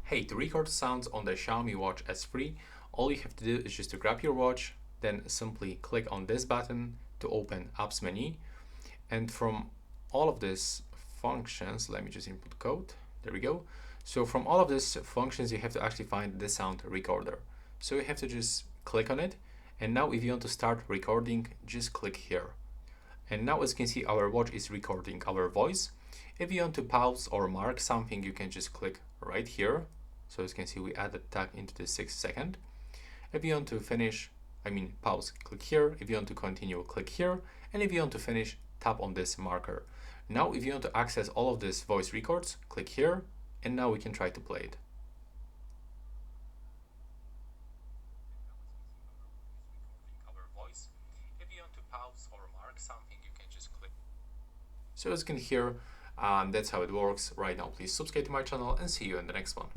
Hey, to record sounds on the Xiaomi watch S3, all you have to do is just to grab your watch, then simply click on this button to open apps menu. And from all of these functions, let me just input code. There we go. So from all of these functions, you have to actually find the sound recorder. So you have to just click on it. And now if you want to start recording, just click here. And now as you can see, our watch is recording our voice. If you want to pause or mark something, you can just click right here. So as you can see, we added tag into the 6 second. If you want to finish, pause, click here. If you want to continue, click here. And if you want to finish, tap on this marker. Now, if you want to access all of these voice records, click here. And now we can try to play it. If you want to pause or mark something, you can just click. So as you can hear, that's how it works right now. Please subscribe to my channel and see you in the next one.